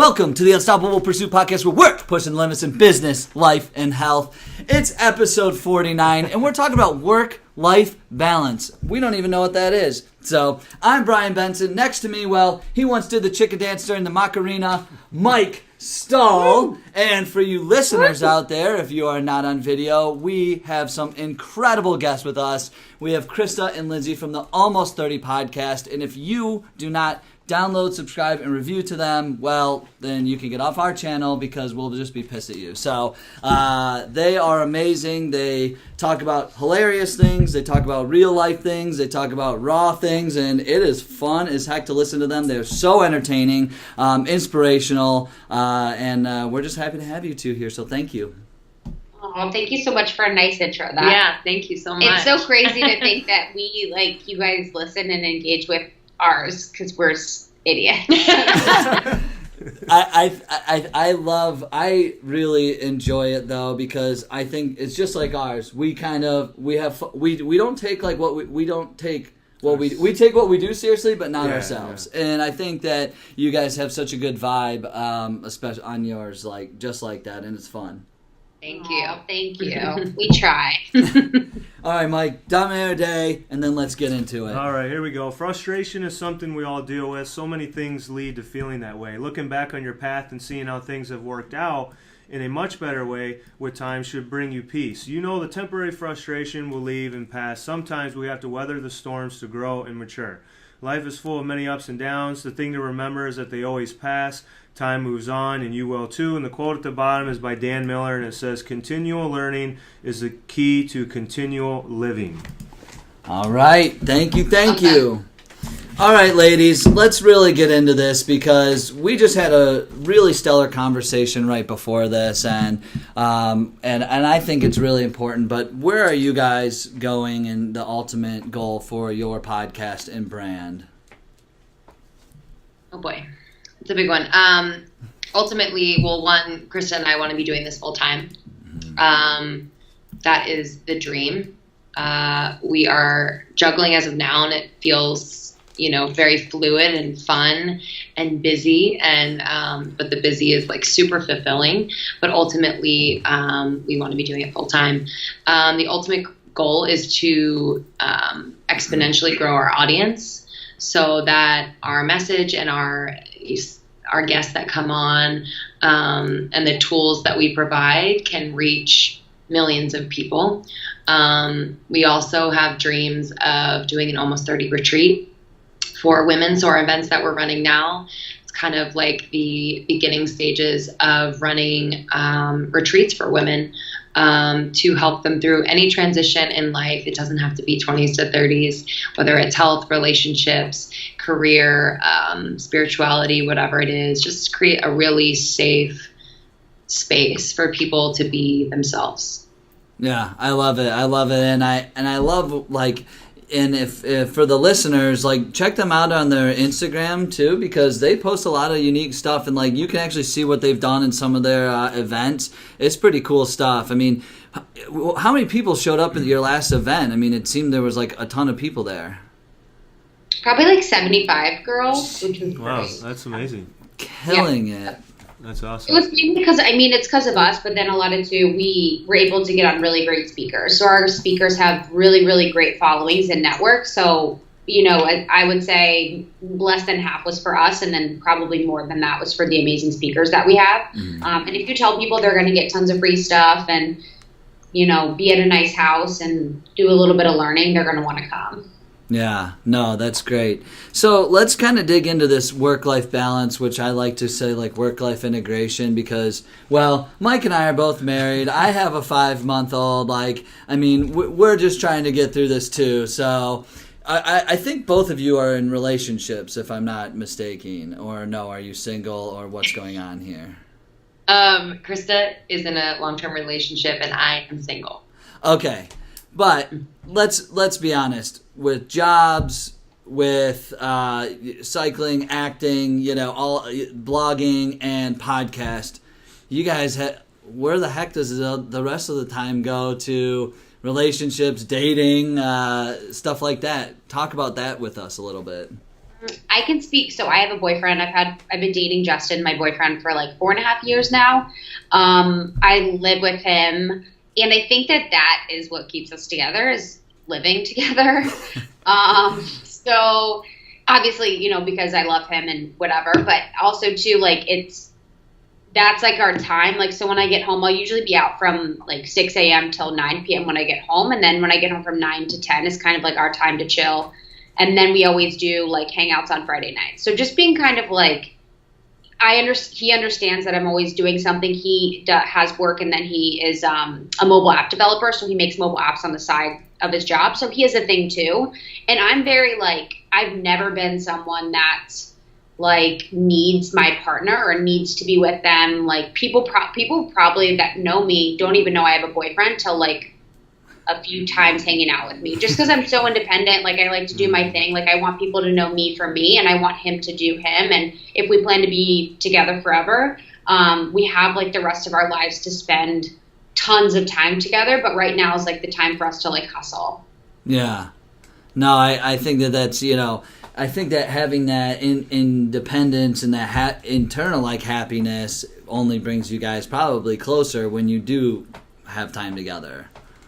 Welcome to the Unstoppable Pursuit Podcast, where we're pushing limits in business, life, and health. It's episode 49, and we're talking about work-life balance. We don't even know what that is. So, I'm Brian Benson. Next to me, well, he once did the chicken dance during the Macarena, Mike Stull. And for you listeners out there, if you are not on video, we have some incredible guests with us. We have Krista and Lindsay from the Almost 30 podcast, and if you do not download, subscribe, and review to them, well, then you can get off our channel because we'll just be pissed at you. So they are amazing. They talk about hilarious things. They talk about real life things. They talk about raw things, and it is fun as heck to listen to them. They're so entertaining, inspirational, and we're just happy to have you two here, so thank you. Oh, thank you so much for a nice intro. Yeah, thank you so much. It's so crazy to think that we, you guys listen and engage with ours because we're idiots. I really enjoy it though, because I think it's just like ours. We don't take like what we don't take what we take what we do seriously, but not ourselves. Yeah. And I think that you guys have such a good vibe, especially on yours, like just like that, and it's fun. Thank you. Thank you. We try. All right, Mike, dumb air day, and then let's get into it. All right, here we go. Frustration is something we all deal with. So many things lead to feeling that way. Looking back on your path and seeing how things have worked out in a much better way with time should bring you peace. You know the temporary frustration will leave and pass. Sometimes we have to weather the storms to grow and mature. Life is full of many ups and downs. The thing to remember is that they always pass. Time moves on, and you will too. And the quote at the bottom is by Dan Miller, and it says, "Continual learning is the key to continual living." All right. Thank you. All right, ladies, let's really get into this because we just had a really stellar conversation right before this, and I think it's really important. But where are you guys going in the ultimate goal for your podcast and brand? Oh boy, it's a big one. Ultimately, well, one, Krista and I want to be doing this full time. That is the dream. We are juggling as of now, and it feels very fluid and fun and busy, and but the busy is super fulfilling. But ultimately, we want to be doing it full time. The ultimate goal is to exponentially grow our audience so that our message and our guests that come on and the tools that we provide can reach millions of people. We also have dreams of doing an Almost 30 retreat for women. So our events that we're running now, it's kind of like the beginning stages of running retreats for women to help them through any transition in life. It doesn't have to be 20s to 30s, whether it's health, relationships, career, spirituality, whatever it is, just create a really safe space for people to be themselves. Yeah, I love it. And I love and if for the listeners, check them out on their Instagram too, because they post a lot of unique stuff, and you can actually see what they've done in some of their events. It's pretty cool stuff. I mean, how many people showed up at your last event? I mean, it seemed there was a ton of people there. Probably 75 girls, which was wow, great. That's amazing. Killing it. That's awesome. It was mainly because, it's because of us, but then a lot of too, we were able to get on really great speakers. So our speakers have really, really great followings and networks. So, I would say less than half was for us, and then probably more than that was for the amazing speakers that we have. Mm-hmm. And if you tell people they're going to get tons of free stuff and, be at a nice house and do a little bit of learning, they're going to want to come. Yeah, no, that's great. So let's kind of dig into this work-life balance, which I like to say work-life integration, because, well, Mike and I are both married. I have a 5-month-old. We're just trying to get through this too. So I think both of you are in relationships, if I'm not mistaken. Or no, are you single, or what's going on here? Krista is in a long-term relationship, and I am single. Okay. But let's be honest, with jobs, with cycling, acting, all blogging and podcast, you guys, where the heck does the rest of the time go to relationships, dating, stuff like that? Talk about that with us a little bit. I can speak. So I have a boyfriend. I've been dating Justin, my boyfriend, for like 4.5 years now. I live with him, and I think that is what keeps us together, is living together. So obviously, because I love him and whatever, but also too, like, that's like our time. Like, so when I get home, I'll usually be out from like 6 a.m. till 9 p.m. when I get home. And then when I get home from 9 to 10 is kind of like our time to chill. And then we always do like hangouts on Friday nights. So just being kind of like, he understands that I'm always doing something. He has work, and then he is a mobile app developer. So he makes mobile apps on the side of his job. So he has a thing too. And I'm very like, I've never been someone that like needs my partner or needs to be with them. Like people probably that know me don't even know I have a boyfriend till like a few times hanging out with me, just because I'm so independent. Like, I like to do my thing. Like, I want people to know me for me, and I want him to do him. And if we plan to be together forever, we have like the rest of our lives to spend tons of time together. But right now is like the time for us to like hustle. Yeah. No, I think that's, I think that having that independence and that internal like happiness only brings you guys probably closer when you do have time together.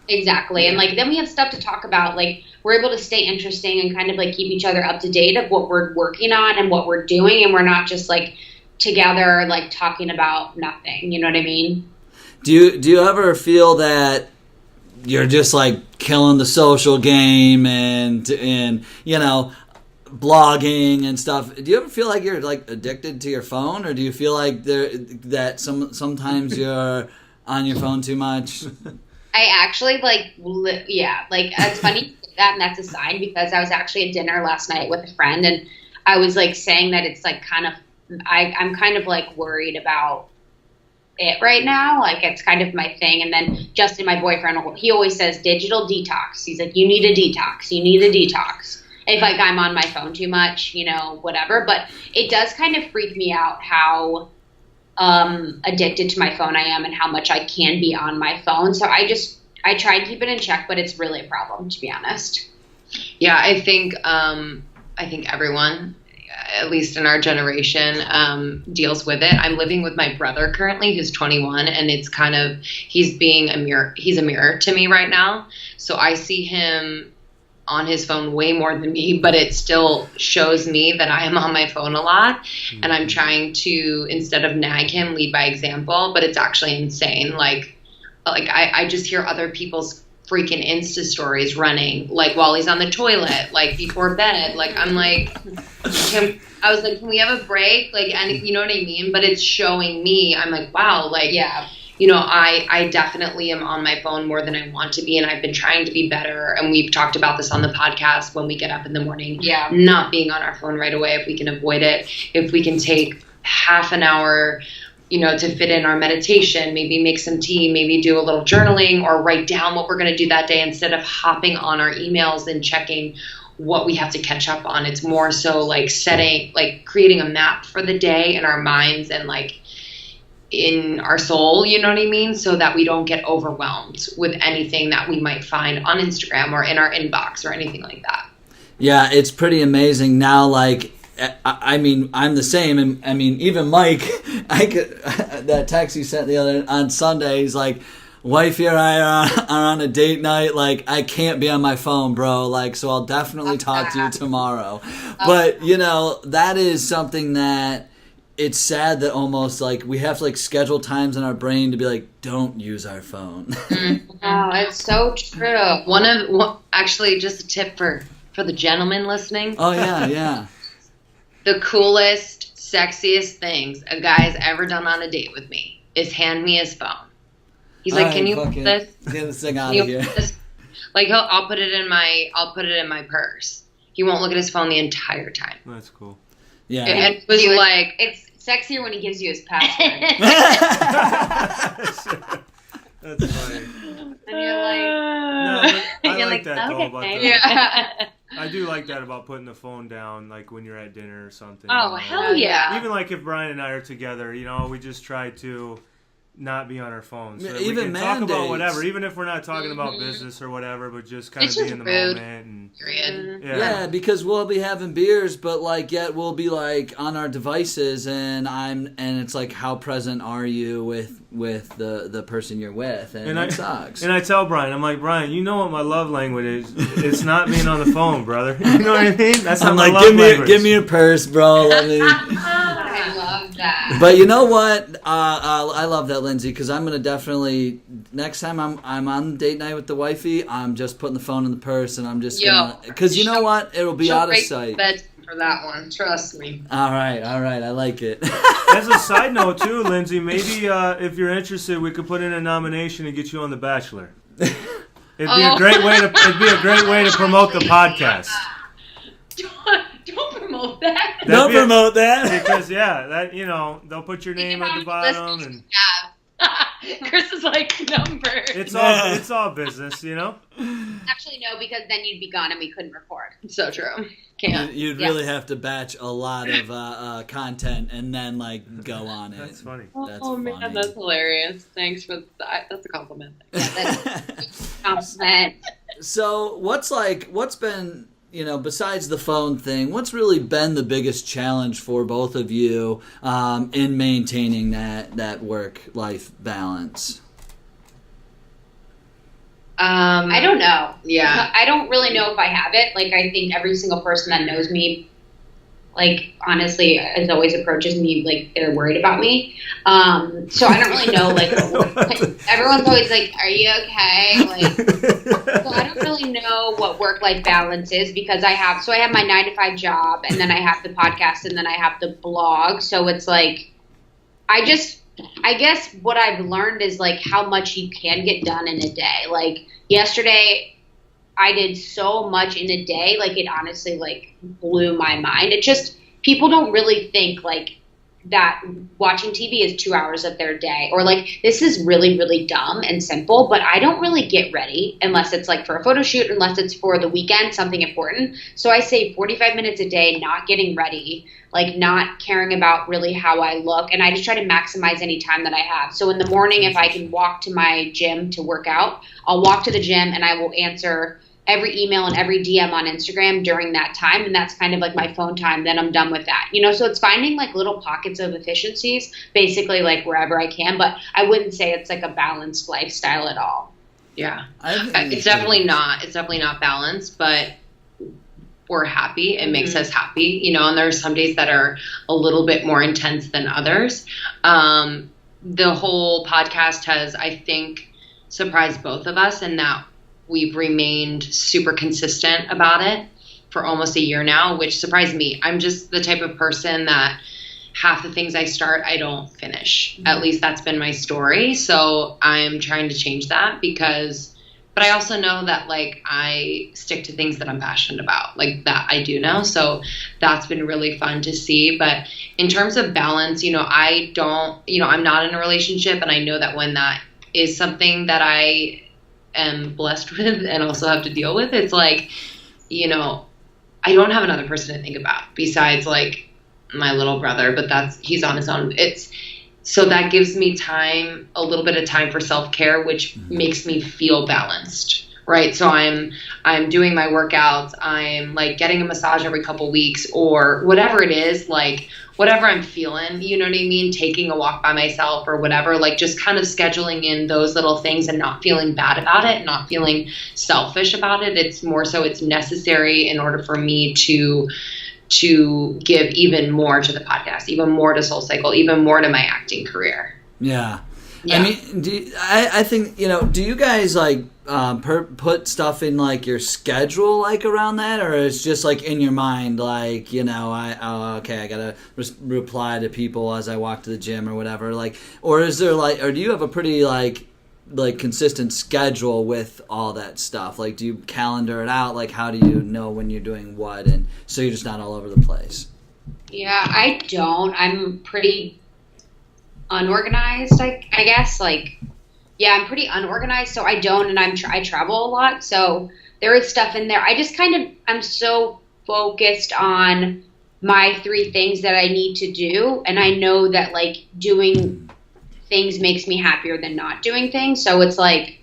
Exactly. And like, then we have stuff to talk about. Like, we're able to stay interesting and kind of like keep each other up to date of what we're working on and what we're doing. And we're not just like together, like talking about nothing. You know what I mean? Do you ever feel that you're just like killing the social game and blogging and stuff? Do you ever feel like you're like addicted to your phone, or do you feel like that sometimes you're on your phone too much? I actually it's funny you say that, and that's a sign, because I was actually at dinner last night with a friend, and I was like saying that it's like I'm kind of like worried about it right now. Like, it's kind of my thing. And then Justin, my boyfriend, he always says digital detox. He's like, you need a detox. If like I'm on my phone too much, whatever. But it does kind of freak me out how addicted to my phone I am, and how much I can be on my phone. So I try and keep it in check, but it's really a problem, to be honest. Yeah, I think everyone, at least in our generation, deals with it. I'm living with my brother currently, who's 21, and it's kind of, he's a mirror to me right now. So I see him on his phone way more than me, but it still shows me that I am on my phone a lot. Mm-hmm. And I'm trying to, instead of nag him, lead by example. But it's actually insane. Like I just hear other people's freaking Insta stories running, like while he's on the toilet, like before bed. Like, I'm like, I was like, can we have a break? Like, and you know what I mean? But it's showing me, I'm like, wow, like, yeah. I definitely am on my phone more than I want to be, and I've been trying to be better. And we've talked about this on the podcast when we get up in the morning. Yeah. Not being on our phone right away if we can avoid it. If we can take half an hour, to fit in our meditation, maybe make some tea, maybe do a little journaling, or write down what we're going to do that day instead of hopping on our emails and checking what we have to catch up on. It's more so like creating a map for the day in our minds and like in our soul, you know what I mean? So that we don't get overwhelmed with anything that we might find on Instagram or in our inbox or anything like that. Yeah, it's pretty amazing now. Like, I mean, I'm the same. And I mean, even Mike, that text he sent on Sunday, he's like, wifey and I are on a date night. Like, I can't be on my phone, bro. Like, so I'll definitely talk to you tomorrow. But, that is something that, it's sad that almost like we have to like schedule times in our brain to be like, don't use our phone. Oh, it's so true. Actually, just a tip for the gentlemen listening. Oh yeah. The coolest, sexiest things a guy's ever done on a date with me is hand me his phone. He's like, can you put this? Get this thing out of here. Like, I'll put it in my purse. He won't look at his phone the entire time. That's cool. Yeah. And it was like, it's sexier when he gives you his password. That's funny. And you're like, I like that though, about that. Yeah. I do like that about putting the phone down, like when you're at dinner or something. Oh, hell yeah. Even like if Brian and I are together, we just try to, not be on our phones. So that Even we can talk about mandates. whatever, even if we're not talking about business or whatever, but just kind It's of be just in the rude. moment. And, Period. Yeah, because we'll be having beers, but like yet we'll be like on our devices, and it's like, how present are you with the person you're with, and it sucks. And I tell Brian, I'm like, Brian, you know what my love language is? It's not being on the phone, brother. You know what I mean? That's not I'm my like, love language. give me your purse, bro. Let me. I love that. But you know what? I love that, Lindsay, because I'm gonna definitely next time I'm on date night with the wifey, I'm just putting the phone in the purse, and I'm just gonna, because you know what? It'll be out of sight. Bed for that one, trust me. All right, I like it. As a side note, too, Lindsay, maybe if you're interested, we could put in a nomination and get you on The Bachelor. It'd be a great way to promote the podcast. Don't promote that. Don't promote that. Because they'll put your name at the bottom, and Chris is like, number. it's all business, you know. Actually, no, because then you'd be gone and we couldn't record. So true. Can't. You'd really have to batch a lot of content and then like go on it. That's funny. Oh man, that's hilarious. Thanks for that. That's a compliment. Compliment. So what's been, besides the phone thing, what's really been the biggest challenge for both of you in maintaining that work-life balance? I don't know. Yeah. I don't really know if I have it. Like, I think every single person that knows me, like, honestly, as always approaches me, like, they're worried about me. So I don't really know, like, everyone's always like, are you okay? Like, so I don't really know what work-life balance is, because I have my 9-to-5 job, and then I have the podcast, and then I have the blog. So it's like, I guess what I've learned is like how much you can get done in a day. Like yesterday, I did so much in a day. Like it honestly like blew my mind. It just, people don't really think like that watching TV is 2 hours of their day, or like this is really, really dumb and simple, but I don't really get ready unless it's like for a photo shoot, unless it's for the weekend, something important. So I say 45 minutes a day not getting ready, like not caring about really how I look, and I just try to maximize any time that I have. So in the morning, if I can walk to my gym to work out, I'll walk to the gym and I will answer every email and every DM on Instagram during that time. And that's kind of like my phone time. Then I'm done with that. So it's finding like little pockets of efficiencies, basically like wherever I can, but I wouldn't say it's like a balanced lifestyle at all. Yeah. It's definitely not balanced, but we're happy. It makes us happy, and there are some days that are a little bit more intense than others. The whole podcast has, I think, surprised both of us in that we've remained super consistent about it for almost a year now, which surprised me. I'm just the type of person that half the things I start, I don't finish. At least that's been my story. So I'm trying to change that but I also know that like I stick to things that I'm passionate about, like that I do know. So that's been really fun to see. But in terms of balance, I'm not in a relationship, and I know that when that is something that I am blessed with and also have to deal with, it's like, I don't have another person to think about besides like my little brother, but he's on his own. So that gives me time, a little bit of time for self-care, which makes me feel balanced, right? So I'm doing my workouts, I'm like getting a massage every couple weeks, or whatever it is, like whatever I'm feeling, you know what I mean? Taking a walk by myself or whatever, like just kind of scheduling in those little things and not feeling bad about it, not feeling selfish about it. It's more so it's necessary in order for me to give even more to the podcast, even more to Soul Cycle, even more to my acting career. Yeah. I mean, I think, do you guys like put stuff in like your schedule like around that, or it's just like in your mind, like, I gotta reply to people as I walk to the gym or whatever, like, or is there like, or do you have a pretty like consistent schedule with all that stuff? Like, do you calendar it out? Like, how do you know when you're doing what, and so you're just not all over the place? Yeah, I don't. I'm pretty unorganized, I guess. Like, yeah, I'm pretty unorganized, so I don't, and I travel a lot, so there is stuff in there. I just I'm so focused on my 3 things that I need to do, and I know that like doing things makes me happier than not doing things. So it's like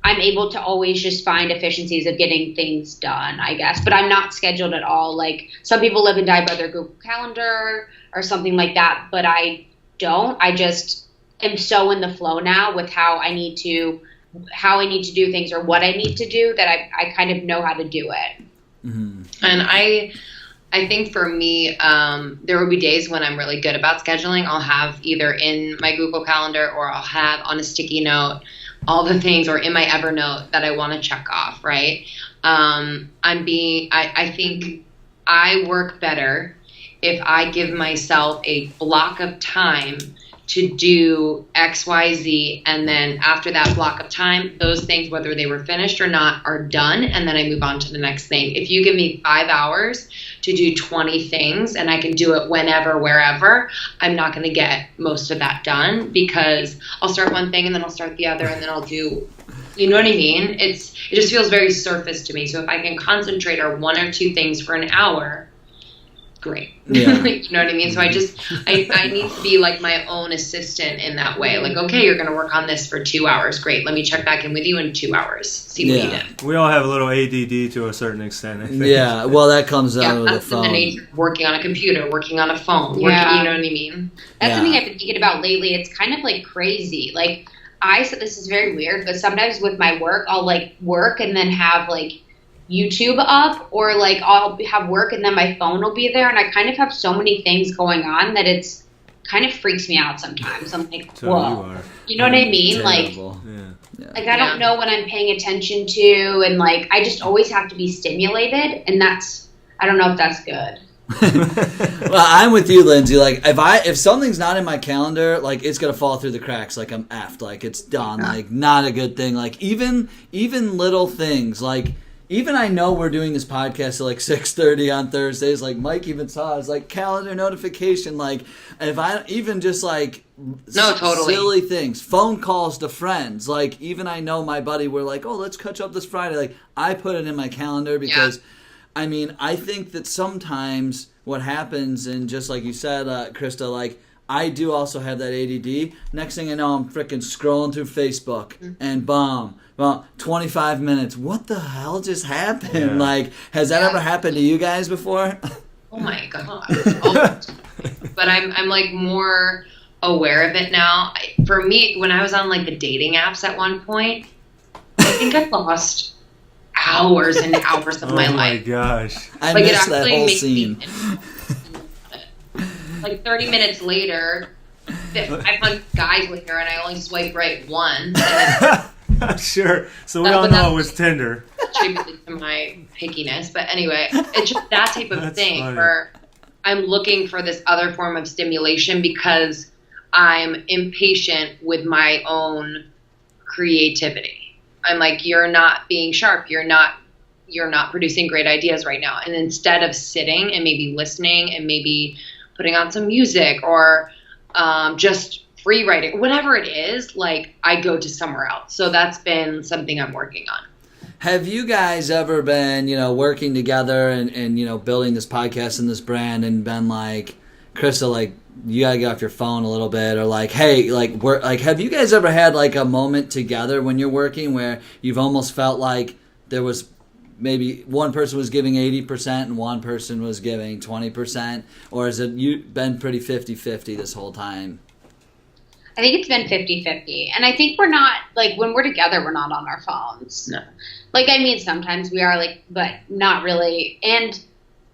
I'm able to always just find efficiencies of getting things done, I guess. But I'm not scheduled at all. Like some people live and die by their Google Calendar or something like that, but I don't. I just am so in the flow now with how I need to do things or what I need to do that I kind of know how to do it. Mm-hmm. And I think for me, there will be days when I'm really good about scheduling. I'll have either in my Google Calendar or I'll have on a sticky note all the things, or in my Evernote that I want to check off, right? I think I work better if I give myself a block of time to do X, Y, Z, and then after that block of time, those things, whether they were finished or not, are done, and then I move on to the next thing. If you give me 5 hours to do 20 things and I can do it whenever, wherever, I'm not going to get most of that done because I'll start one thing and then I'll start the other and then I'll do, you know what I mean? It just feels very surface to me. So if I can concentrate on 1 or 2 things for an hour, great. Yeah. You know what I mean? So I need to be like my own assistant in that way. Like, okay, you're going to work on this for 2 hours. Great. Let me check back in with you in 2 hours. See what you did. We all have a little ADD to a certain extent, I think. Yeah. Well, that comes out with the phone. The nature of working on a computer, working on a phone. You know what I mean? That's something I've been thinking about lately. It's kind of like crazy. Like I said, this is very weird, but sometimes with my work, I'll like work and then have like YouTube up, or like I'll have work and then my phone will be there, and I kind of have so many things going on that it's kind of freaks me out sometimes. I'm like, so whoa, you know what I mean? Terrible. Like I don't know what I'm paying attention to, and like I just always have to be stimulated, and I don't know if that's good. Well, I'm with you, Lindsay. Like if something's not in my calendar, like it's gonna fall through the cracks. Like I'm effed. Like it's done. Like not a good thing. Like even little things. Like even I know we're doing this podcast at like 6:30 on Thursdays. Like Mike even saw it's like calendar notification. Like if I even just like silly things, phone calls to friends. Like even I know my buddy. We're like, oh, let's catch up this Friday. Like I put it in my calendar because. Yeah. I mean, I think that sometimes what happens, and just like you said, Krista, like I do also have that ADD. Next thing I know, I'm freaking scrolling through Facebook, and boom, well, 25 minutes. What the hell just happened? Yeah. Like, has that ever happened to you guys before? Oh my god! But I'm like more aware of it now. For me, when I was on like the dating apps at one point, I think I lost hours and hours of my life. Oh my gosh. I missed that whole scene. Like 30 minutes later, I found guys with her and I only swiped right once. I'm sure. So we all know it was Tinder. Attributed to my pickiness. But anyway, it's just that type of thing funny. Where I'm looking for this other form of stimulation because I'm impatient with my own creativity. I'm like, you're not being sharp. You're not producing great ideas right now. And instead of sitting and maybe listening and maybe putting on some music or just free writing, whatever it is, like I go to somewhere else. So that's been something I'm working on. Have you guys ever been, working together and building this podcast and this brand and been like, Krista, like, you gotta get off your phone a little bit, or like, hey, like, have you guys ever had like a moment together when you're working where you've almost felt like there was maybe one person was giving 80% and one person was giving 20%, or has it been pretty 50-50 this whole time? I think it's been 50-50, and I think we're not like when we're together, we're not on our phones. No, like I mean, sometimes we are, like, but not really, and.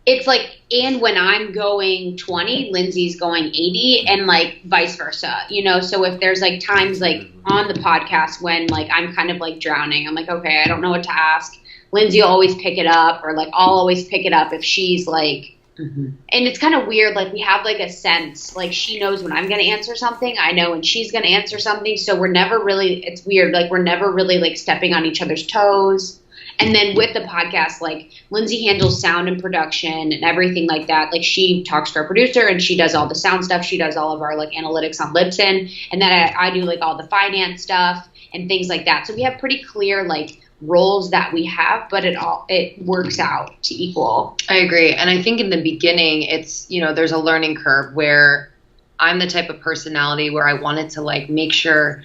It's like, and when I'm going 20, Lindsay's going 80, and like vice versa, so if there's like times like on the podcast when like I'm kind of like drowning, I'm like, okay, I don't know what to ask. Lindsay will always pick it up, or like I'll always pick it up if she's like, and it's kind of weird. Like we have like a sense, like she knows when I'm going to answer something, I know when she's going to answer something. So we're never really, it's weird. Like we're never really like stepping on each other's toes. And then with the podcast, like Lindsay handles sound and production and everything like that. Like she talks to our producer and she does all the sound stuff. She does all of our like analytics on Libsyn. And then I do like all the finance stuff and things like that. So we have pretty clear like roles that we have, but it works out to equal. I agree. And I think in the beginning, it's, there's a learning curve where I'm the type of personality where I wanted to like make sure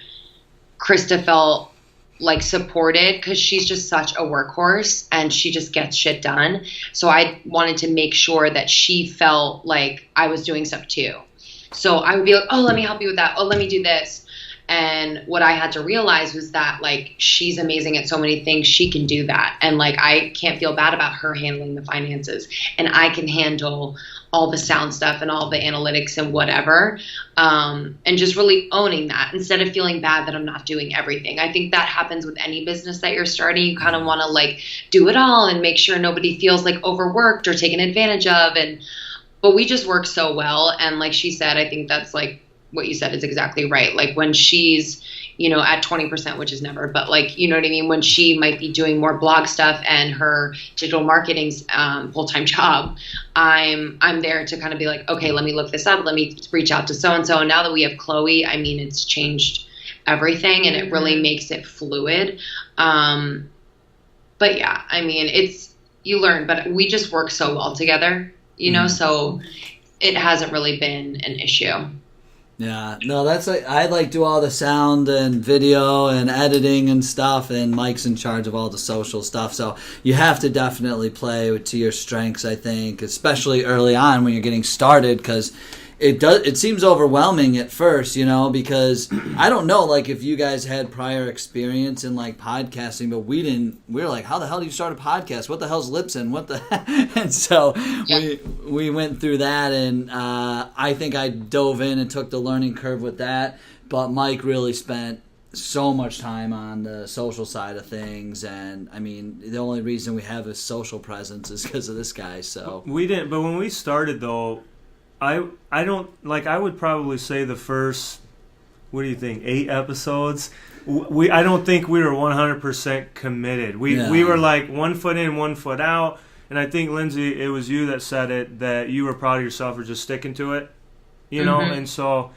Krista felt like supported, because she's just such a workhorse and she just gets shit done. So I wanted to make sure that she felt like I was doing stuff too. So I would be like, oh, let me help you with that. Oh, let me do this. And what I had to realize was that like she's amazing at so many things. She can do that. And like I can't feel bad about her handling the finances, and I can handle all the sound stuff and all the analytics and whatever. And just really owning that instead of feeling bad that I'm not doing everything. I think that happens with any business that you're starting. You kind of want to like do it all and make sure nobody feels like overworked or taken advantage of. But we just work so well. And like she said, I think that's like what you said is exactly right. Like when she's, you know, at 20%, which is never, but like, you know what I mean? When she might be doing more blog stuff and her digital marketing's full-time job, I'm there to kind of be like, okay, let me look this up. Let me reach out to so-and-so. And now that we have Chloe, I mean, it's changed everything and it really makes it fluid. But yeah, I mean, you learn, but we just work so well together, you know, so it hasn't really been an issue. Yeah, no, that's like, I like do all the sound and video and editing and stuff, and Mike's in charge of all the social stuff. So you have to definitely play to your strengths, I think, especially early on when you're getting started, because it seems overwhelming at first, you know, because I don't know, like, if you guys had prior experience in, like, podcasting, but we didn't. We were like, how the hell do you start a podcast? What the hell's Libsyn? What the And so we went through that, and I think I dove in and took the learning curve with that, but Mike really spent so much time on the social side of things, and I mean, the only reason we have a social presence is because of this guy. So we didn't, but when we started, though, I don't, like, I would probably say the first, what do you think, 8 episodes, I don't think we were 100% committed. We were like 1 foot in, 1 foot out, and I think, Lindsay, it was you that said it, that you were proud of yourself for just sticking to it, you know, and so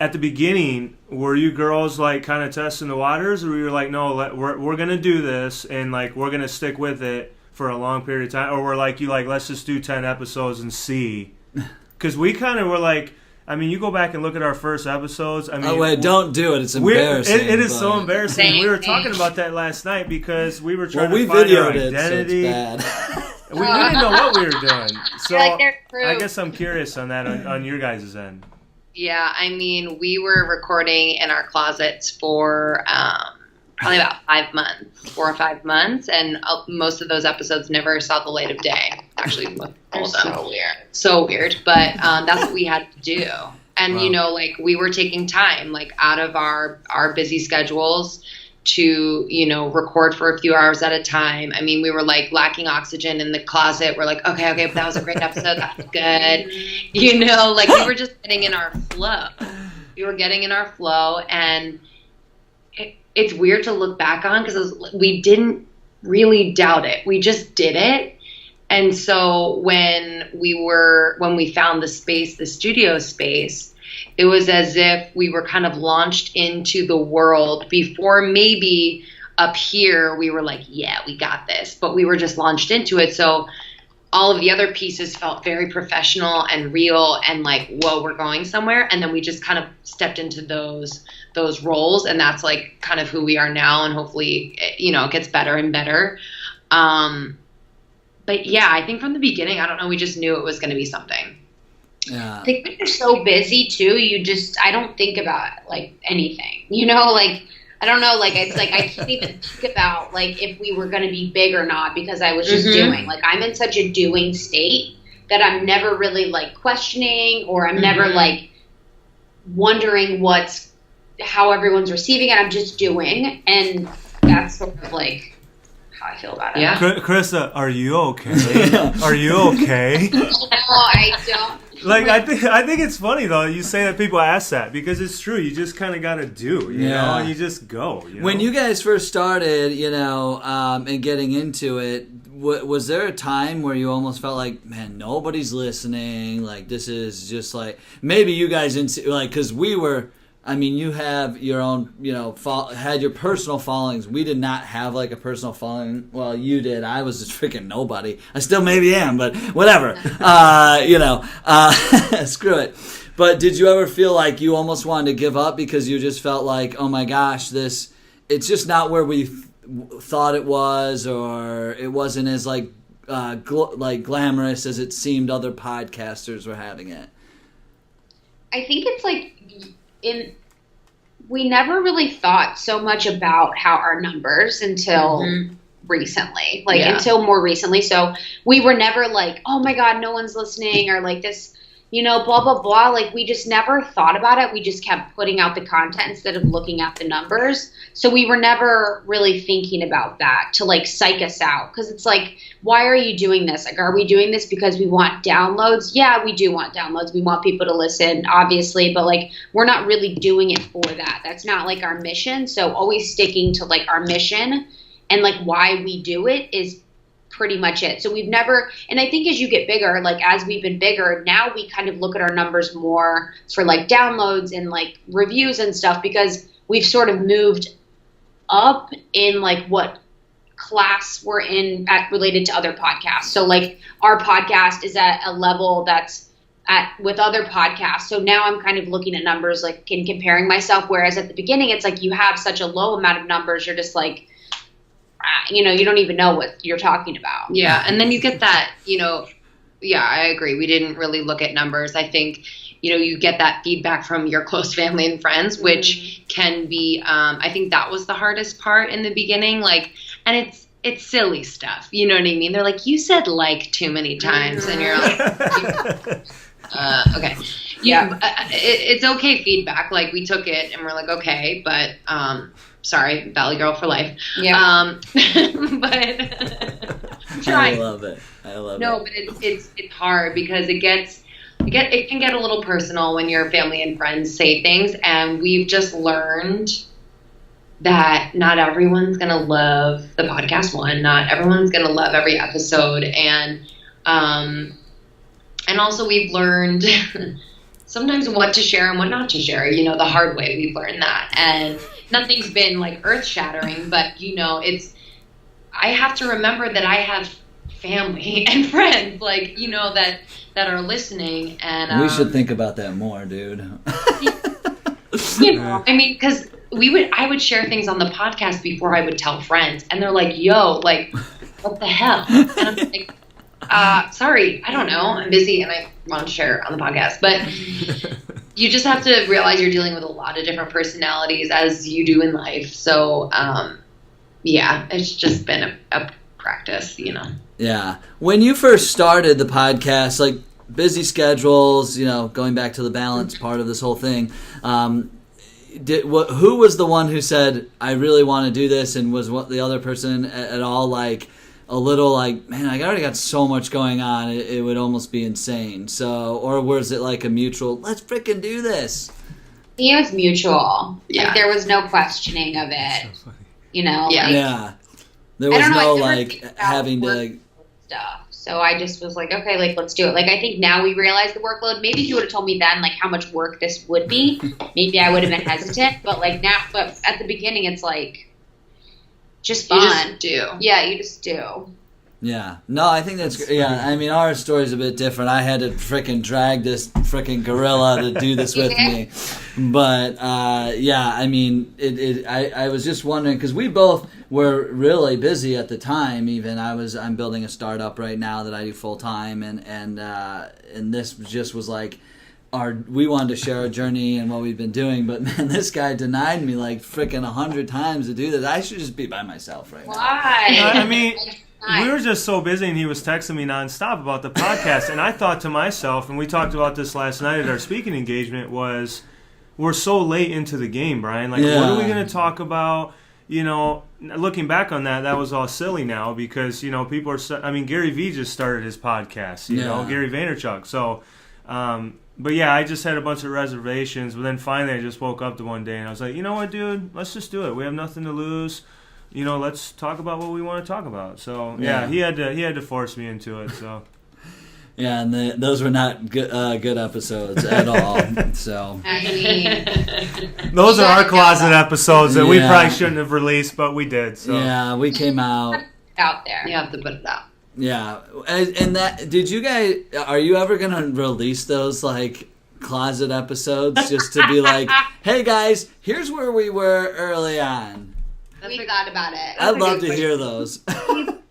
at the beginning, were you girls like kind of testing the waters, or were you like, no, we're going to do this, and like we're going to stick with it for a long period of time, or were like, let's just do 10 episodes and see? Because we kind of were like, I mean, you go back and look at our first episodes. I mean, oh wait, don't do it. It's embarrassing. It is so embarrassing. We were talking about that last night because we were trying to find our videoed identity. It, so it's bad. We didn't know what we were doing. So like I guess I'm curious on that on your guys' end. Yeah, I mean, we were recording in our closets for probably about 5 months, 4 or 5 months, and most of those episodes never saw the light of day. Actually, all of them. So weird, but that's what we had to do. And, you know, like, we were taking time, like, out of our busy schedules to, you know, record for a few hours at a time. I mean, we were, like, lacking oxygen in the closet. We're like, okay, but that was a great episode. That was good. You know, like, we were just getting in our flow. And it's weird to look back on because we didn't really doubt it. We just did it. And so when we found the space, the studio space, it was as if we were kind of launched into the world before. Maybe up here we were like, yeah, we got this, but we were just launched into it. So all of the other pieces felt very professional and real and like, whoa, we're going somewhere. And then we just kind of stepped into those roles, and that's like kind of who we are now, and hopefully, you know, it gets better and better. But yeah, I think from the beginning, I don't know, we just knew it was going to be something. Yeah. I think when you're so busy too, I don't think about like anything, you know, like, I don't know, like, it's like, I can't even think about like if we were going to be big or not, because I was just doing, like, I'm in such a doing state that I'm never really like questioning, or I'm never like wondering how everyone's receiving it. I'm just doing, and that's sort of like how I feel about it. Yeah. Krista, are you okay? Are you okay? No, I don't. Like, I think it's funny though you say that people ask that, because it's true. You just kind of got to do, you know, and you just go. You know? When you guys first started, you know, and getting into it, was there a time where you almost felt like, man, nobody's listening? Like, this is just like, maybe you guys like, because we were. I mean, you have your own, you know, had your personal followings. We did not have, like, a personal following. Well, you did. I was just freaking nobody. I still maybe am, but whatever. You know, screw it. But did you ever feel like you almost wanted to give up because you just felt like, oh my gosh, it's just not where we thought it was, or it wasn't as like glamorous as it seemed other podcasters were having it? I think it's like we never really thought so much about how our numbers until recently, until more recently. So we were never like, oh my God, no one's listening, or like this, blah, blah, blah. Like we just never thought about it. We just kept putting out the content instead of looking at the numbers. So we were never really thinking about that to like psych us out. Cause it's like, why are you doing this? Like, are we doing this because we want downloads? Yeah, we do want downloads. We want people to listen, obviously, but like, we're not really doing it for that. That's not like our mission. So always sticking to like our mission and like why we do it is pretty much it. So we've never, and I think as you get bigger, like as we've been bigger, now we kind of look at our numbers more for like downloads and like reviews and stuff, because we've sort of moved up in like what class we're in related to other podcasts. So like our podcast is at a level that's with other podcasts. So now I'm kind of looking at numbers like in comparing myself. Whereas at the beginning, it's like you have such a low amount of numbers. You're just like, you don't even know what you're talking about. Yeah. And then you get that, I agree. We didn't really look at numbers. I think, you get that feedback from your close family and friends, which can be, I think that was the hardest part in the beginning. Like, and it's silly stuff. You know what I mean? They're like, you said like too many times, and you're like, okay. Yeah. It's okay feedback. Like we took it and we're like, okay, but, sorry, Valley Girl for life. Yeah. But I love it. No, but it's hard because it can get a little personal when your family and friends say things, and we've just learned that not everyone's gonna love the podcast one. Not everyone's gonna love every episode, and also we've learned sometimes what to share and what not to share. The hard way. We've learned that, and nothing's been like earth shattering, but I have to remember that I have family and friends, like, that are listening, and we should think about that more, dude. I mean, because I would share things on the podcast before I would tell friends, and they're like, yo, like, what the hell? And I'm like, sorry, I don't know, I'm busy and I want to share on the podcast. But you just have to realize you're dealing with a lot of different personalities, as you do in life. So it's just been a practice, Yeah. When you first started the podcast, like busy schedules, going back to the balance part of this whole thing, who was the one who said, I really want to do this, and was the other person at all like a little like, man, I already got so much going on, it would almost be insane? So, or was it like a mutual, let's freaking do this? It was mutual. Yeah. Like there was no questioning of it. So funny. Yeah. Yeah. There was no like having to stuff. So I just was like, okay, like let's do it. Like I think now we realize the workload. Maybe if you would have told me then like how much work this would be, maybe I would have been hesitant. But like now, but at the beginning, it's like just fun. You just do. Yeah, you just do. Yeah. No, I think that's great. Yeah, I mean, our story's a bit different. I had to freaking drag this freaking gorilla to do this with me. But, I mean, I was just wondering, because we both were really busy at the time. Even I'm building a startup right now that I do full time, and this just was like, we wanted to share our journey and what we've been doing, but man, this guy denied me like freaking 100 times to do this. I should just be by myself right now. Why? I mean, we were just so busy, and he was texting me nonstop about the podcast, and I thought to myself, and we talked about this last night at our speaking engagement, was we're so late into the game, Brian. Like, what are we going to talk about? Looking back on that was all silly now, because, people are, Gary Vee just started his podcast, Gary Vaynerchuk. So, but yeah, I just had a bunch of reservations, but then finally I just woke up to one day and I was like, you know what, dude, let's just do it. We have nothing to lose. Let's talk about what we want to talk about. So yeah, he had to force me into it. So yeah, and those were not good episodes at all. So those are our closet episodes that we probably shouldn't have released, but we did. So yeah, we came out there. You have to put it out. Yeah, and that, did you guys? Are you ever gonna release those like closet episodes just to be like, hey guys, here's where we were early on. We thought about it. I'd love to hear those.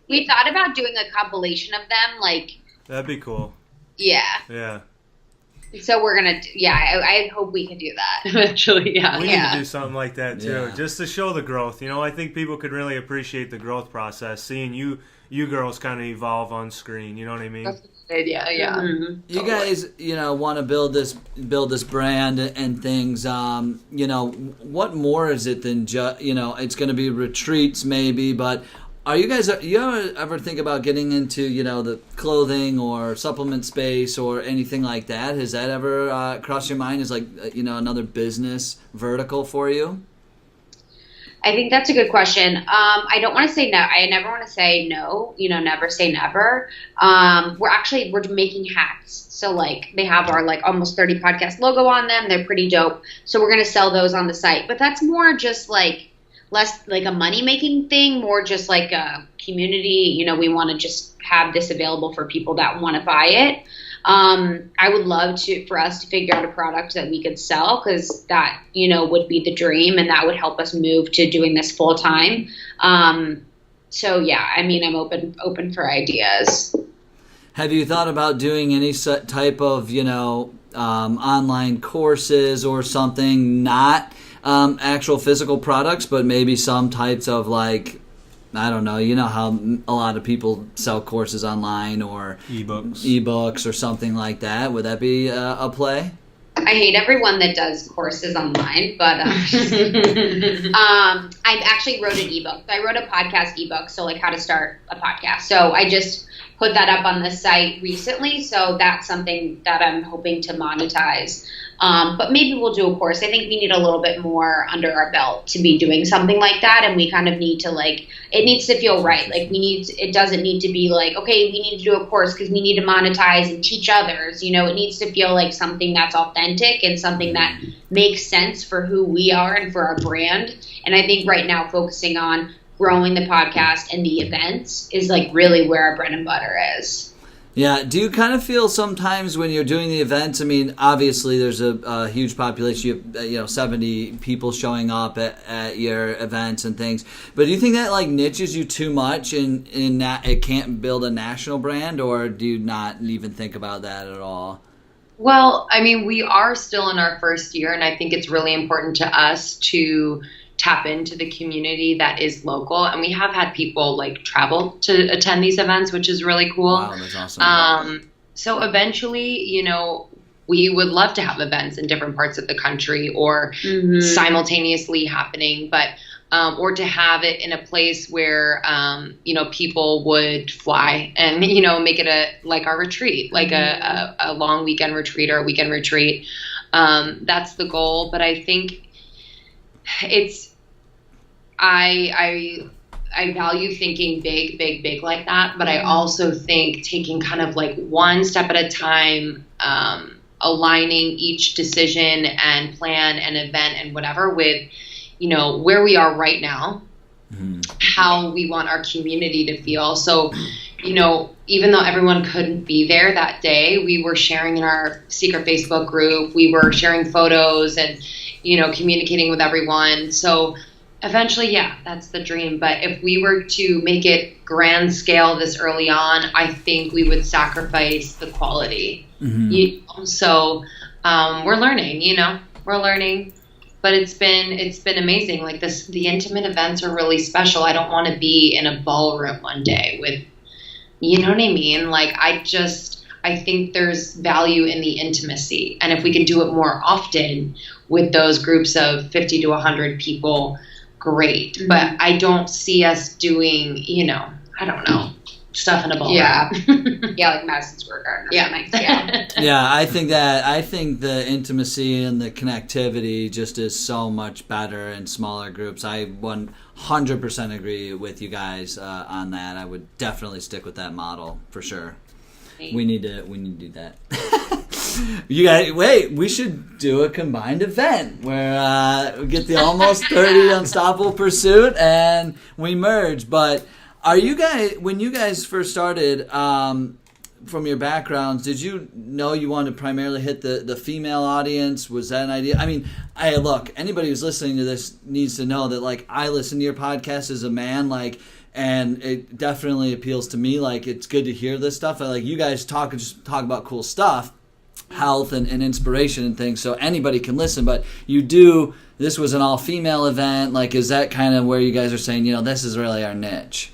We thought about doing a compilation of them, like. That'd be cool. Yeah. Yeah. So we're gonna, I hope we can do that eventually. Yeah. We need to do something like that too, Yeah. just to show the growth. You know, I think people could really appreciate the growth process, seeing you girls kind of evolve on screen. You know what I mean? That's a good idea. Yeah. Mm-hmm. You guys, want to build this brand and things. What more is it than just, it's going to be retreats maybe, but are you guys, you ever think about getting into, the clothing or supplement space or anything like that? Has that ever crossed your mind as like, another business vertical for you? I think that's a good question. I don't want to say no. I never want to say no, never say never. We're making hats. So like they have our like almost 30 podcast logo on them. They're pretty dope. So we're going to sell those on the site, but that's more just like less like a money making thing, more just like a community. We want to just have this available for people that want to buy it. I would love for us to figure out a product that we could sell, because that, would be the dream, and that would help us move to doing this full time. So yeah, I mean, I'm open for ideas. Have you thought about doing any type of, online courses or something, not actual physical products, but maybe some types of like, I don't know, how a lot of people sell courses online or ebooks or something like that. Would that be a play? I hate everyone that does courses online, but I actually wrote an ebook. I wrote a podcast ebook, so like how to start a podcast. So I just put that up on the site recently, so that's something that I'm hoping to monetize. But maybe we'll do a course. I think we need a little bit more under our belt to be doing something like that, and we kind of need to it needs to feel right. Like it doesn't need to be like, okay, we need to do a course because we need to monetize and teach others. It needs to feel like something that's authentic and something that makes sense for who we are and for our brand. And I think right now focusing on growing the podcast and the events is like really where our bread and butter is. Yeah. Do you kind of feel sometimes when you're doing the events, I mean, obviously there's a huge population, you have 70 people showing up at your events and things, but do you think that like niches you too much in that it can't build a national brand, or do you not even think about that at all? Well, I mean, we are still in our first year, and I think it's really important to us to tap into the community that is local. And we have had people like travel to attend these events, which is really cool. Wow, that's awesome. So eventually, we would love to have events in different parts of the country or simultaneously happening, but or to have it in a place where people would fly and make it our retreat, like a long weekend retreat or a weekend retreat. That's the goal. But I think I value thinking big like that, but I also think taking kind of like one step at a time, aligning each decision and plan and event and whatever with, where we are right now, how we want our community to feel. So, even though everyone couldn't be there that day, we were sharing in our secret Facebook group, we were sharing photos and, communicating with everyone. So eventually, yeah, that's the dream. But if we were to make it grand scale this early on, I think we would sacrifice the quality. So we're learning, but it's been amazing. Like the intimate events are really special. I don't want to be in a ballroom one day with, you know what I mean? Like I think there's value in the intimacy. And if we can do it more often with those groups of 50 to 100 people, great. But I don't see us doing, I don't know, stuff in a ballroom. Yeah. Yeah, like Madison Square Garden or something. Yeah. Yeah, I think the intimacy and the connectivity just is so much better in smaller groups. I 100% agree with you guys on that. I would definitely stick with that model for sure. We need to do that. You guys, we should do a combined event where we get the almost 30 Unstoppable Pursuit and we merge. But are you guys, when you guys first started, from your backgrounds, did you know you wanted to primarily hit the female audience? Was that an idea? I mean, look, anybody who's listening to this needs to know that, like, I listen to your podcast as a man, like, and it definitely appeals to me. Like, it's good to hear this stuff. Like, you guys talk about cool stuff, health and inspiration and things, so anybody can listen. But this was an all-female event. Like, is that kind of where you guys are saying, this is really our niche?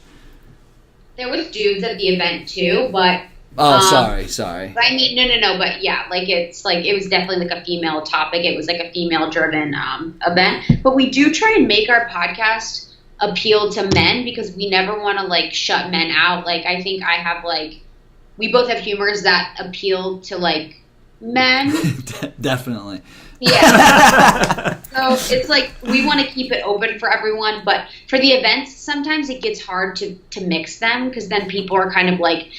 There was dudes at the event too, but sorry. But I mean, no. But yeah, like it was definitely like a female topic. It was like a female-driven event. But we do try and make our podcast appeal to men because we never want to like shut men out. Like I think we both have humors that appeal to like men. Definitely. Yeah. So it's like we want to keep it open for everyone, but for the events, sometimes it gets hard to mix them because then people are kind of like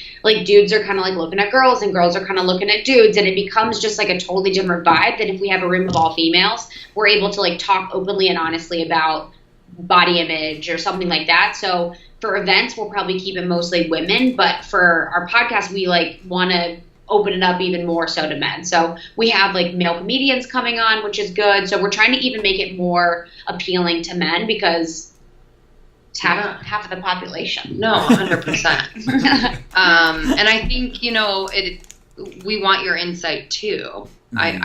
dudes are kind of like looking at girls and girls are kind of looking at dudes, and it becomes just like a totally different vibe than if we have a room of all females. We're able to like talk openly and honestly about body image or something like that. So for events, we'll probably keep it mostly women, but for our podcast, we like want to open it up even more so to men. So we have like male comedians coming on, which is good. So we're trying to even make it more appealing to men because it's half of the population. No, 100%. And I think, we want your insight too. Mm-hmm.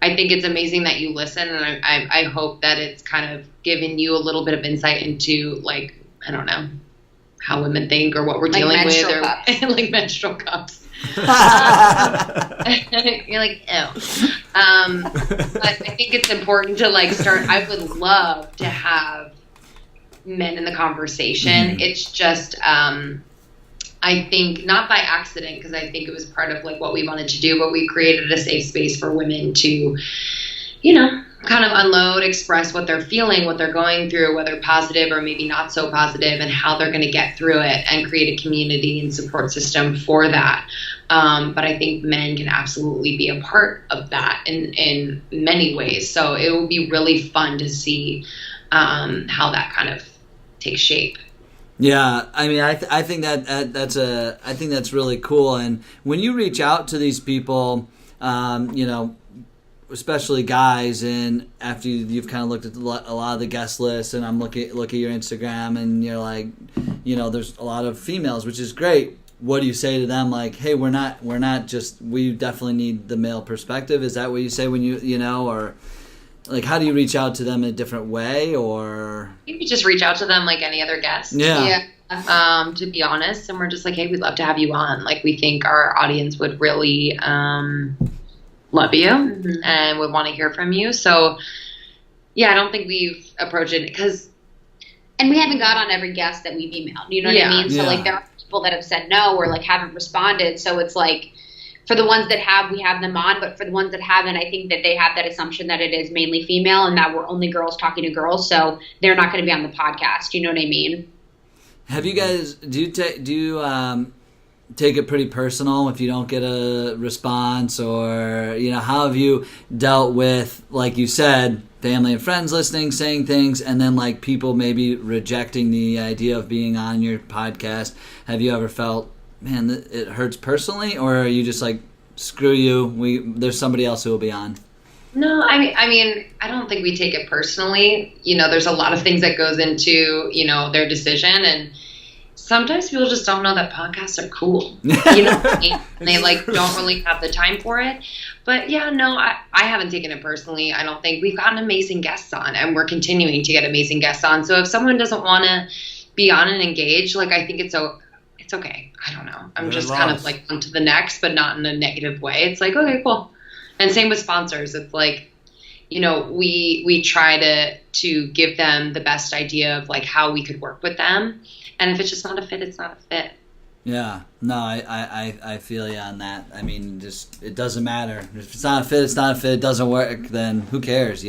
I think it's amazing that you listen, and I hope that it's kind of given you a little bit of insight into like, I don't know, how women think or what we're like dealing with, or like menstrual cups. You're like, ew. But I think it's important to like start. I would love to have men in the conversation. Mm-hmm. It's just, I think not by accident, because I think it was part of like what we wanted to do, but we created a safe space for women to, kind of unload, express what they're feeling, what they're going through, whether positive or maybe not so positive, and how they're going to get through it, and create a community and support system for that. But I think men can absolutely be a part of that in many ways. So it will be really fun to see how that kind of takes shape. Yeah, I mean, I think that's really cool. And when you reach out to these people, especially guys, and after you've kind of looked at a lot of the guest lists, and I'm look at your Instagram, and you're like, there's a lot of females, which is great. What do you say to them? Like, hey, we definitely need the male perspective. Is that what you say when or like, how do you reach out to them in a different way? Or you just reach out to them like any other guest. Yeah. To be honest, and we're just like, hey, we'd love to have you on. Like, we think our audience would really love you, mm-hmm. and would want to hear from you. So yeah, I don't think we've approached it and we haven't got on every guest that we've emailed, you know what I mean? So like there are people that have said no or like haven't responded. So it's like for the ones that have, we have them on, but for the ones that haven't, I think that they have that assumption that it is mainly female and that we're only girls talking to girls. So they're not going to be on the podcast. You know what I mean? Have you guys, do you take it pretty personal if you don't get a response, or how have you dealt with, like you said, family and friends listening, saying things, and then like people maybe rejecting the idea of being on your podcast? Have you ever felt, man, it hurts personally, or are you just like, screw you, there's somebody else who will be on? No, I mean, I don't think we take it personally. There's a lot of things that goes into, their decision, and sometimes people just don't know that podcasts are cool. They like don't really have the time for it. But yeah, no, I haven't taken it personally. I don't think. We've gotten amazing guests on, and we're continuing to get amazing guests on. So if someone doesn't want to be on and engage, like, I think it's okay. I don't know. I'm just kind of like on to the next, but not in a negative way. It's like, okay, cool. And same with sponsors. It's like, we try to give them the best idea of like how we could work with them. And if it's just not a fit, it's not a fit. Yeah. No, I feel you on that. I mean, just, it doesn't matter. If it's not a fit, it's not a fit. It doesn't work, then who cares,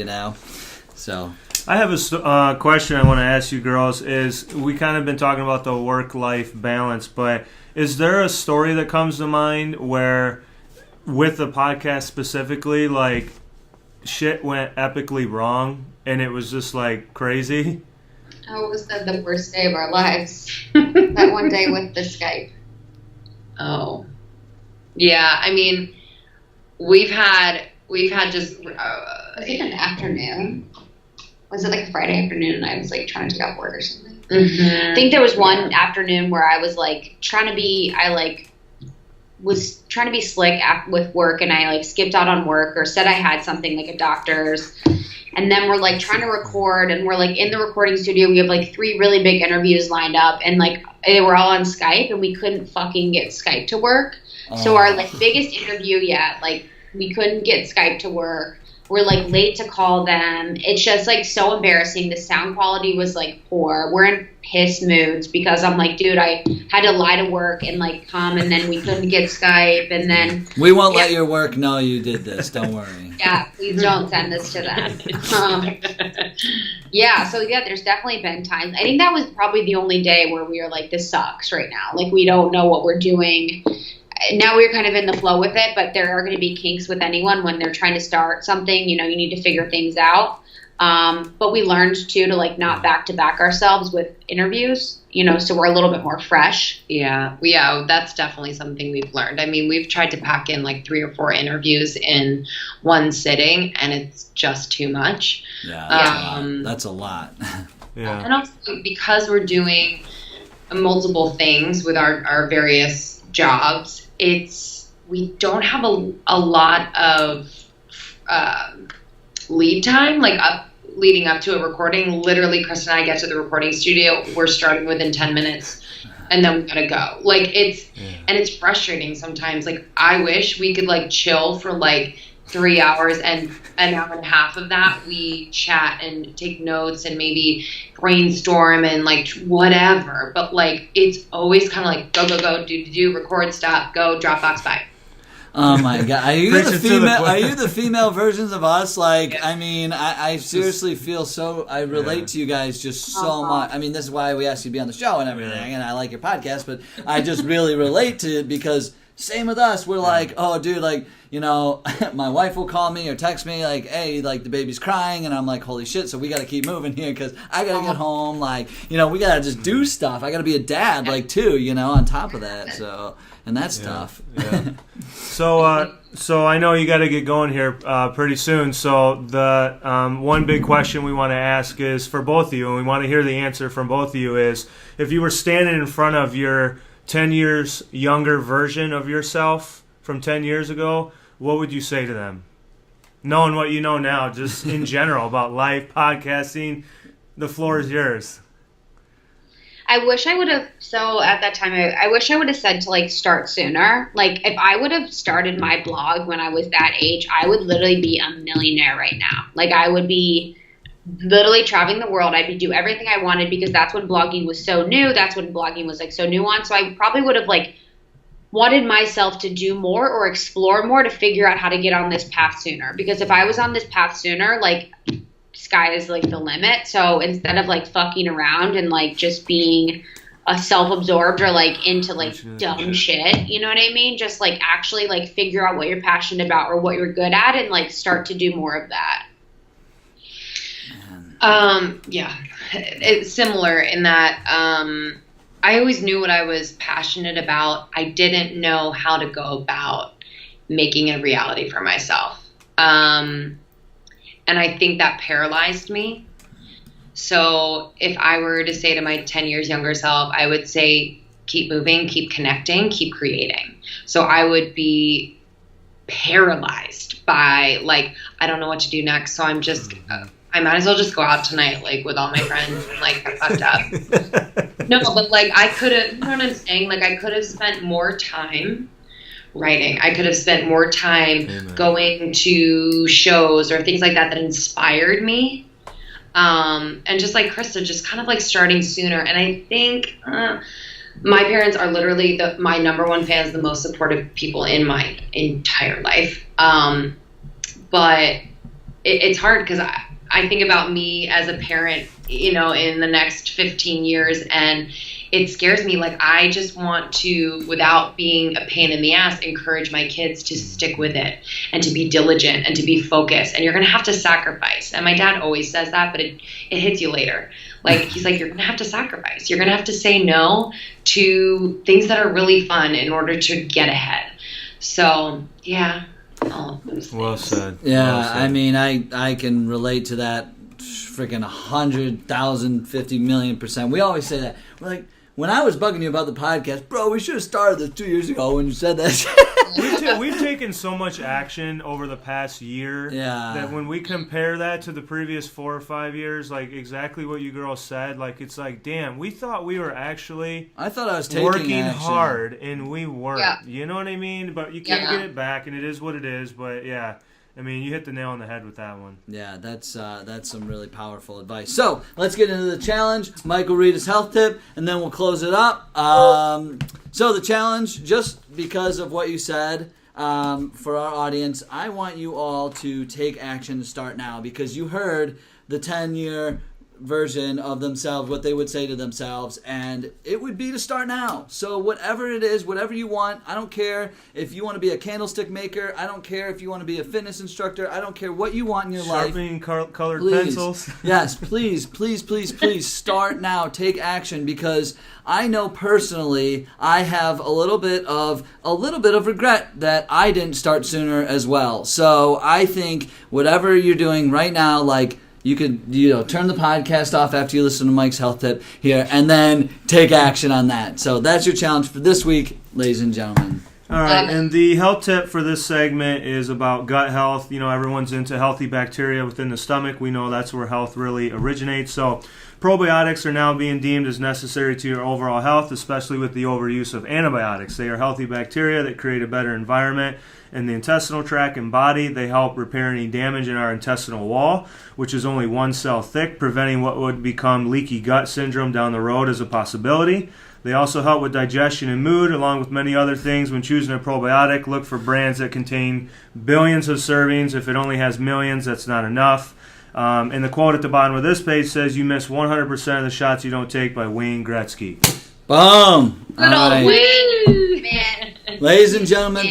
So I have a question I want to ask you girls. Is we kind of been talking about the work-life balance, but is there a story that comes to mind where, with the podcast specifically, like shit went epically wrong and it was just like crazy? Oh, it was the worst day of our lives. That one day with the Skype. Oh. Yeah, I mean, we've had just Was it an afternoon? Was it like a Friday afternoon and I was like trying to take off work or something? mm-hmm. I think there was one afternoon where I was like was trying to be slick with work, and I like skipped out on work or said I had something like a doctor's, and then we're like trying to record, and we're like in the recording studio. We have like 3 really big interviews lined up, and like they were all on Skype, and we couldn't fucking get Skype to work. So our like biggest interview yet, like we couldn't get Skype to work. We're like late to call them. It's just like so embarrassing. The sound quality was like poor. We're in piss moods because I'm like, dude, I had to lie to work and like come, and then we couldn't get Skype, and then We won't let your work know you did this. Don't worry. yeah, please don't send this to them. There's definitely been times. I think that was probably the only day where we were like, this sucks right now. Like we don't know what we're doing. Now we're kind of in the flow with it, but there are going to be kinks with anyone when they're trying to start something. You know, you need to figure things out. But we learned too to like not back to back ourselves with interviews, you know, so we're a little bit more fresh. Yeah, that's definitely something we've learned. I mean, we've tried to pack in like 3 or 4 interviews in one sitting, and it's just too much. Yeah, that's a lot. Yeah. And also because we're doing multiple things with our various jobs, we don't have a lot of lead time, like leading up to a recording. Literally, Chris and I get to the recording studio, we're starting within 10 minutes, and then we gotta go. Like and it's frustrating sometimes. Like I wish we could like chill for like 3 hours, and an hour and a half of that we chat and take notes and maybe brainstorm and like whatever. But like it's always kind of like go, do, record, stop, go, Dropbox, bye. Oh my god! Are you Preaching to the choir. Are you the female versions of us? Like, I mean, I seriously feel so. I relate to you guys just so much. I mean, this is why we asked you to be on the show and everything, and I like your podcast. But I just really relate to it because same with us. We're like, oh, dude, like, you know, my wife will call me or text me like, hey, like the baby's crying, and I'm like, holy shit! So we got to keep moving here because I got to get home. Like, you know, we got to just do stuff. I got to be a dad, like, too. You know, on top of that. So. And that's tough. Yeah. So I know you got to get going here pretty soon. So the one big question we want to ask is for both of you, and we want to hear the answer from both of you, is if you were standing in front of your 10 years younger version of yourself from 10 years ago, what would you say to them? Knowing what you know now, just in general about life, podcasting, the floor is yours. I wish I would have, at that time, I wish I would have said to like start sooner. Like if I would have started my blog when I was that age, I would literally be a millionaire right now. Like I would be literally traveling the world. I'd do everything I wanted because that's when blogging was so new. That's when blogging was like so nuanced. So I probably would have like wanted myself to do more or explore more to figure out how to get on this path sooner. Because if I was on this path sooner, like sky is like the limit. So instead of like fucking around and like just being a self-absorbed or like into like dumb shit, you know what I mean? Just like actually like figure out what you're passionate about or what you're good at and like start to do more of that. It's similar in that I always knew what I was passionate about. I didn't know how to go about making it a reality for myself. And I think that paralyzed me. So if I were to say to my 10 years younger self, I would say, keep moving, keep connecting, keep creating. So I would be paralyzed by like, I don't know what to do next. So I'm just, I might as well just go out tonight, like with all my friends and like get fucked up. No, but like I could have, you know what I'm saying? Like I could have spent more time writing. I could have spent more time going to shows or things like that inspired me. And just like Krista, just kind of like starting sooner. And I think my parents are literally my number one fans, the most supportive people in my entire life. But it's hard because I think about me as a parent, you know, in the next 15 years, and it scares me. Like, I just want to, without being a pain in the ass, encourage my kids to stick with it and to be diligent and to be focused. And you're going to have to sacrifice. And my dad always says that, but it hits you later. Like, he's like, you're going to have to sacrifice. You're going to have to say no to things that are really fun in order to get ahead. So yeah, all of those Well things. said. Yeah, Well said. I mean, I can relate to that freaking 100,000, 50 million %. We always say that. We're like, when I was bugging you about the podcast, bro, we should have started this 2 years ago when you said that. We've taken so much action over the past year Yeah. that when we compare that to the previous 4 or 5 years, like exactly what you girls said, like it's like, damn, we thought we were actually I thought I was taking working action. hard and we weren't. Yeah. You know what I mean? But you can't Yeah. get it back, and it is what it is. But yeah, I mean, you hit the nail on the head with that one. Yeah, that's some really powerful advice. So let's get into the challenge. Mike will read his health tip, and then we'll close it up. So the challenge, just because of what you said, for our audience, I want you all to take action to start now, because you heard the 10-year version of themselves, what they would say to themselves, and it would be to start now. So whatever it is, whatever you want, I don't care if you want to be a candlestick maker, I don't care if you want to be a fitness instructor, I don't care what you want in your life. Sharpening colored Please. pencils. Yes, please start now. Take action, because I know personally I have a little bit of regret that I didn't start sooner as well. So I think whatever you're doing right now, like, you could, turn the podcast off after you listen to Mike's health tip here, and then take action on that. So that's your challenge for this week, ladies and gentlemen. All right, and the health tip for this segment is about gut health. You know, everyone's into healthy bacteria within the stomach. We know that's where health really originates. So probiotics are now being deemed as necessary to your overall health, especially with the overuse of antibiotics. They are healthy bacteria that create a better environment in the intestinal tract and body. They help repair any damage in our intestinal wall, which is only one cell thick, preventing what would become leaky gut syndrome down the road as a possibility. They also help with digestion and mood, along with many other things. When choosing a probiotic, look for brands that contain billions of servings. If it only has millions, that's not enough. And the quote at the bottom of this page says, "You miss 100% of the shots you don't take," by Wayne Gretzky. Boom! Good All old right. Wayne, man. Ladies and gentlemen,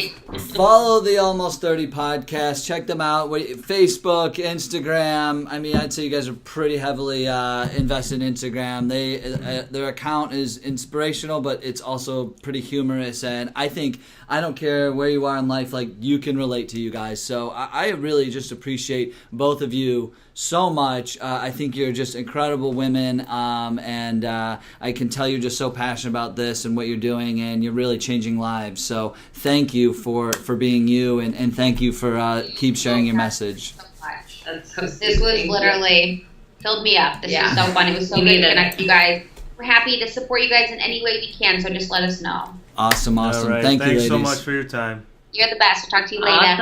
follow the Almost 30 podcast. Check them out. Facebook, Instagram. I mean, I'd say you guys are pretty heavily invested in Instagram. Their account is inspirational, but it's also pretty humorous. And I think, I don't care where you are in life, like, you can relate to you guys. So I really just appreciate both of you so much. I think you're just incredible women, and I can tell you're just so passionate about this and what you're doing, and you're really changing lives. So thank you for being you, and thank you for keep sharing your message. So much. That's so This sweet. was Thank you. literally filled me up. This Yeah. was so fun. It was so We good to needed connect it. with you guys. We're happy to support you guys in any way we can, so just let us know. Awesome. All right, Thank you, thanks ladies. so much for your time. You're the best. We'll talk to you later. Awesome.